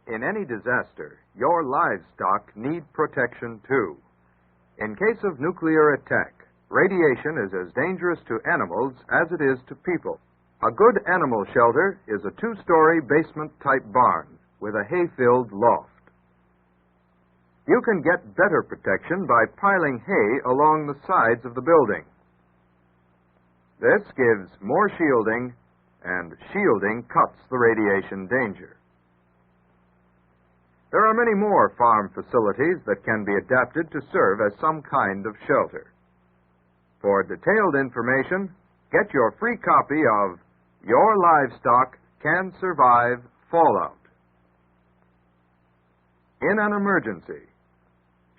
In any disaster, your livestock need protection too. In case of nuclear attack, radiation is as dangerous to animals as it is to people. A good animal shelter is a 2-story basement-type barn with a hay-filled loft. You can get better protection by piling hay along the sides of the building. This gives more shielding, and shielding cuts the radiation danger. There are many more farm facilities that can be adapted to serve as some kind of shelter. For detailed information, get your free copy of Your Livestock Can Survive Fallout. In an emergency,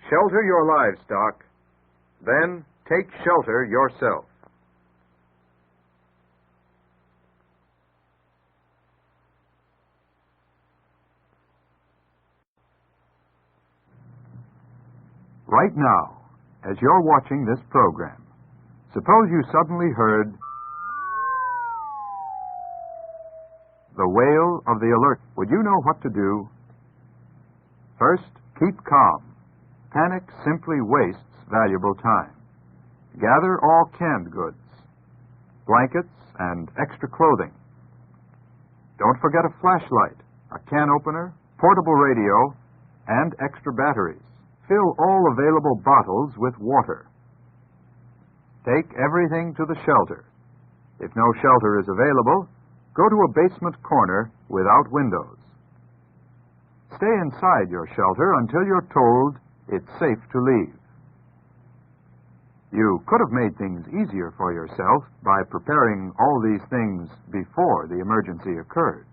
shelter your livestock, then take shelter yourself. Right now, as you're watching this program, suppose you suddenly heard the wail of the alert. Would you know what to do? First, keep calm. Panic simply wastes valuable time. Gather all canned goods, blankets, and extra clothing. Don't forget a flashlight, a can opener, portable radio, and extra batteries. Fill all available bottles with water. Take everything to the shelter. If no shelter is available, go to a basement corner without windows. Stay inside your shelter until you're told it's safe to leave. You could have made things easier for yourself by preparing all these things before the emergency occurred.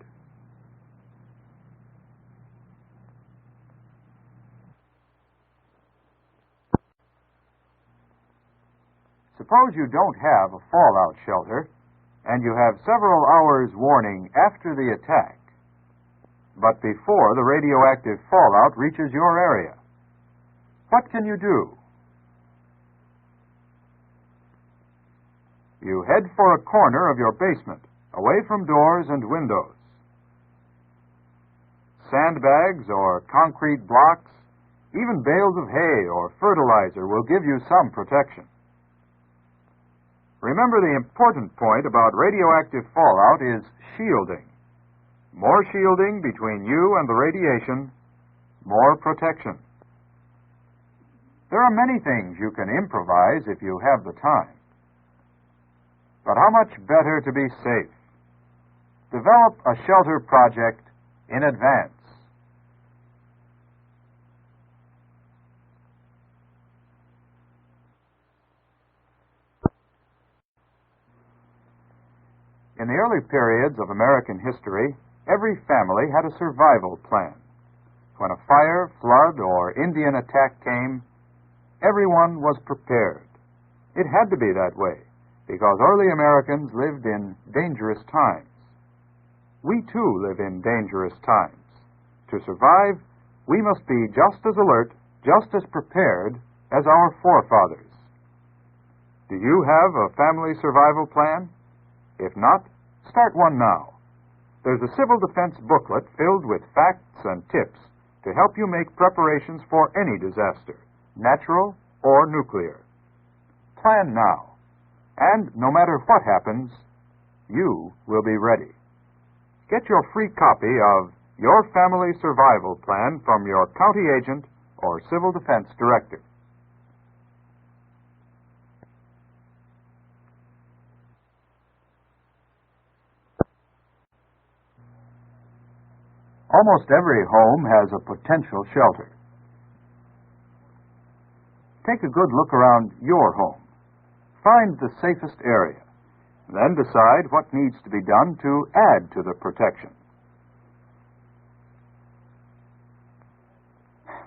Suppose you don't have a fallout shelter, and you have several hours warning after the attack, but before the radioactive fallout reaches your area. What can you do? You head for a corner of your basement, away from doors and windows. Sandbags or concrete blocks, even bales of hay or fertilizer will give you some protection. Remember, the important point about radioactive fallout is shielding. More shielding between you and the radiation, more protection. There are many things you can improvise if you have the time. But how much better to be safe? Develop a shelter project in advance. In the early periods of American history, every family had a survival plan. When a fire, flood, or Indian attack came, everyone was prepared. It had to be that way, because early Americans lived in dangerous times. We too live in dangerous times. To survive, we must be just as alert, just as prepared as our forefathers. Do you have a family survival plan? If not, start one now. There's a civil defense booklet filled with facts and tips to help you make preparations for any disaster, natural or nuclear. Plan now, and no matter what happens, you will be ready. Get your free copy of Your Family Survival Plan from your county agent or civil defense director. Almost every home has a potential shelter. Take a good look around your home. Find the safest area. Then decide what needs to be done to add to the protection.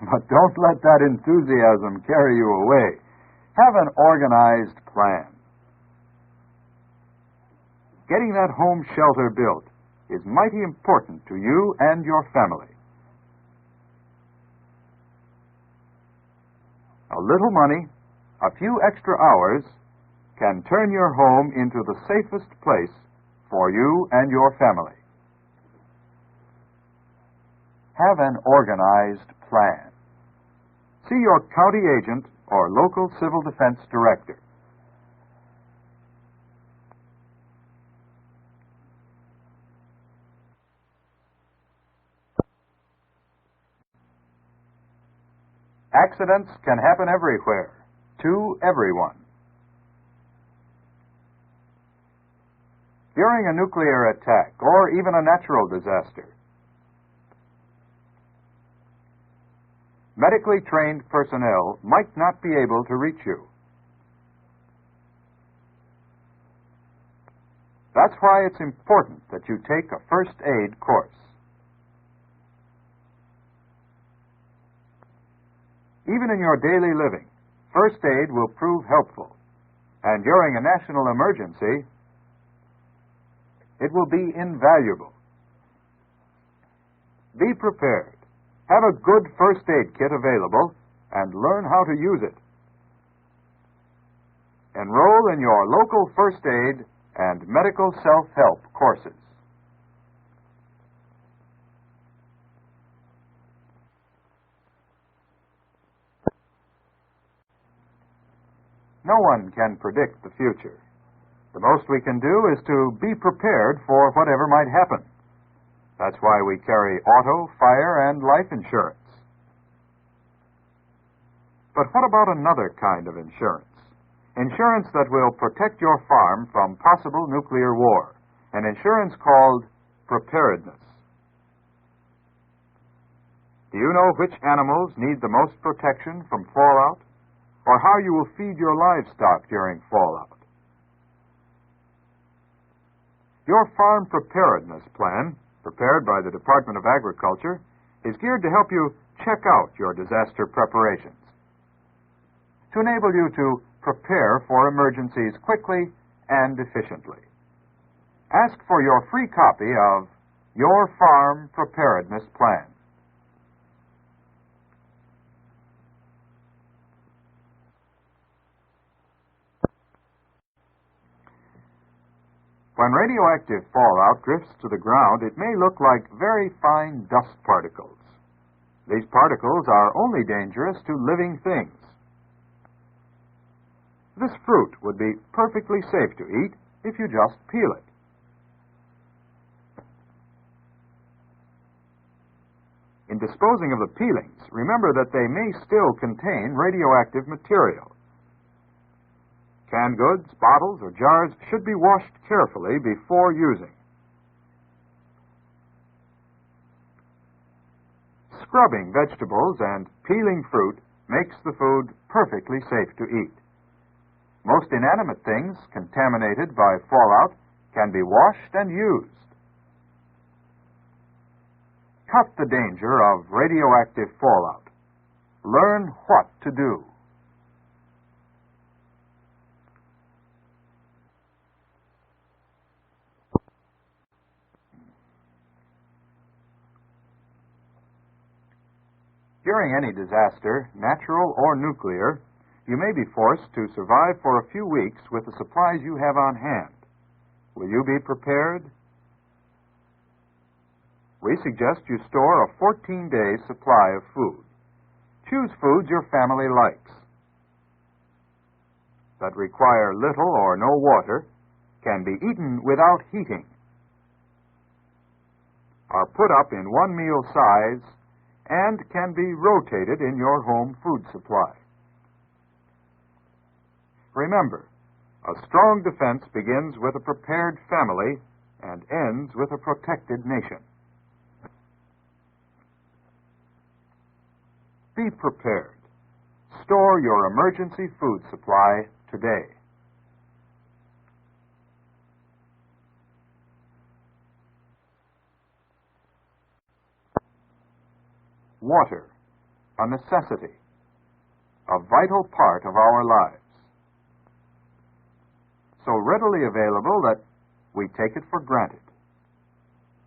But don't let that enthusiasm carry you away. Have an organized plan. Getting that home shelter built is mighty important to you and your family. A little money, a few extra hours, can turn your home into the safest place for you and your family. have an organized plan. See your county agent or local civil defense director. Accidents can happen everywhere, to everyone. During a nuclear attack or even a natural disaster, medically trained personnel might not be able to reach you. That's why it's important that you take a first aid course. Even in your daily living, first aid will prove helpful, and during a national emergency, it will be invaluable. Be prepared. Have a good first aid kit available and learn how to use it. Enroll in your local first aid and medical self-help courses. No one can predict the future. The most we can do is to be prepared for whatever might happen. That's why we carry auto, fire, and life insurance. But what about another kind of insurance? Insurance that will protect your farm from possible nuclear war. An insurance called preparedness. Do you know which animals need the most protection from fallout? Or how you will feed your livestock during fallout? Your farm preparedness plan, prepared by the Department of Agriculture, is geared to help you check out your disaster preparations, to enable you to prepare for emergencies quickly and efficiently. Ask for your free copy of Your Farm Preparedness Plan. When radioactive fallout drifts to the ground, it may look like very fine dust particles. These particles are only dangerous to living things. This fruit would be perfectly safe to eat if you just peel it. In disposing of the peelings, remember that they may still contain radioactive material. Canned goods, bottles, or jars should be washed carefully before using. Scrubbing vegetables and peeling fruit makes the food perfectly safe to eat. Most inanimate things contaminated by fallout can be washed and used. Cut the danger of radioactive fallout. Learn what to do. During any disaster, natural or nuclear, you may be forced to survive for a few weeks with the supplies you have on hand. Will you be prepared? We suggest you store a 14-day supply of food. Choose foods your family likes, that require little or no water, can be eaten without heating, are put up in one meal size, and can be rotated in your home food supply. Remember, a strong defense begins with a prepared family and ends with a protected nation. Be prepared. Store your emergency food supply today. Water, a necessity, a vital part of our lives. So readily available that we take it for granted.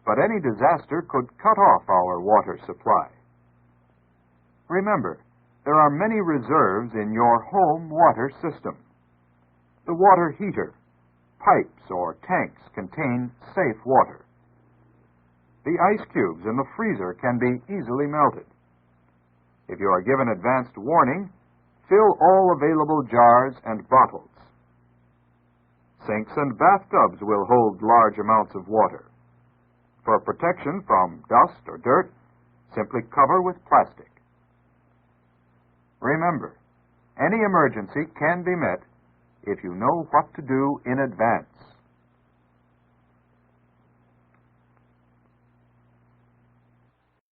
But any disaster could cut off our water supply. Remember, there are many reserves in your home water system. The water heater, pipes, or tanks contain safe water. the ice cubes in the freezer can be easily melted. If you are given advanced warning, fill all available jars and bottles. Sinks and bathtubs will hold large amounts of water. For protection from dust or dirt, simply cover with plastic. Remember, any emergency can be met if you know what to do in advance.